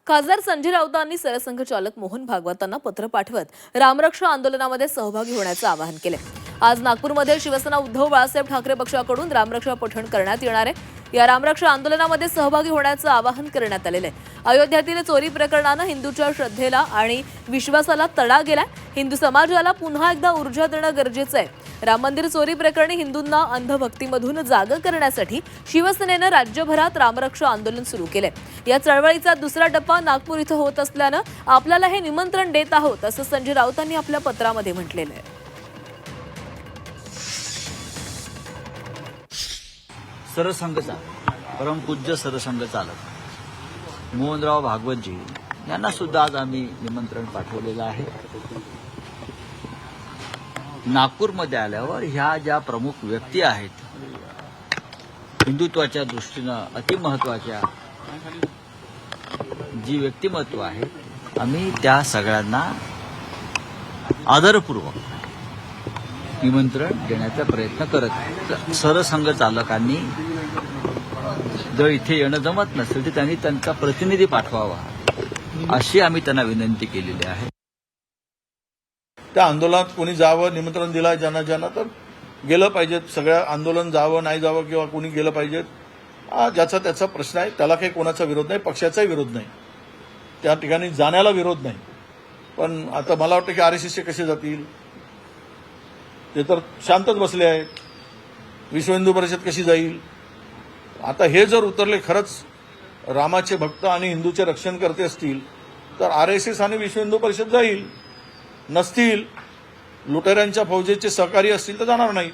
खासदार संजय राऊतांनी सरसंघ चालक मोहन भागवतांना पत्र पाठवत रामरक्षा आंदोलनामध्ये सहभागी होण्याचं आवाहन केले। आज नागपूरमध्ये शिवसेना उद्धव बाळासाहेब ठाकरे पक्षाकडून रामरक्षा पठण करण्यात येणार आहे। या रामरक्षा आंदोलनामध्ये सहभागी होण्याचं आवाहन करण्यात आलेलं आहे। अयोध्येतील चोरी प्रकरणानं हिंदूच्या श्रद्धेला आणि विश्वासाला तडा गेलाय। हिंदू समाजाला पुन्हा एकदा ऊर्जा देणं गरजेचं आहे। राम मंदिर चोरी प्रकरणी हिंदूंना अंधभक्तीमधून जागं करण्यासाठी शिवसेनेनं राज्यभरात रामरक्षा आंदोलन सुरू केलंय। या चळवळीचा दुसरा टप्पा नागपूर इथं होत असल्यानं आपल्याला हे निमंत्रण देत आहोत असं संजय राऊतांनी आपल्या पत्रामध्ये म्हटलेलं आहे। सरसंघचा परमपूज्य सरसंघ चालक मोहनराव भागवतजी यांना सुद्धा आज आम्ही निमंत्रण पाठवलेलं आहे। नागपूरमध्ये आल्यावर ह्या ज्या प्रमुख व्यक्ती आहेत हिंदुत्वाच्या दृष्टीनं अतिमहत्वाच्या जी व्यक्तिमत्व आहेत आम्ही त्या सगळ्यांना आदरपूर्वक निमंत्रण देण्याचा प्रयत्न करत आहे। सरसंघ चालकांनी जर इथे येणं जमत नसेल तर त्यांनी त्यांचा प्रतिनिधी पाठवावा अशी आम्ही त्यांना विनंती केलेली आहे। त्या आंदोलनात कोणी जावं, निमंत्रण दिलं ज्यांना ज्यांना तर गेलं पाहिजे। सगळ्या आंदोलन जावं नाही जावं किंवा कोणी गेलं पाहिजे ज्याचा त्याचा प्रश्न आहे। त्याला काही कोणाचा विरोध नाही, पक्षाचाही विरोध नाही, त्या ठिकाणी जाण्याला विरोध नाही। पण आता मला वाटतं की आरएसएसचे कसे जातील ते तर शांतच बसले आहेत। विश्व हिंदू परिषद कशी जाईल? आता हे जर उतरले खरंच रामाचे भक्त आणि हिंदूचे रक्षण करते असतील तर आरएसएस आणि विश्व हिंदू परिषद जाईल, नसतील लुटेऱ्यांच्या फौजेचे सहकारी असतील तर जाणार नाही।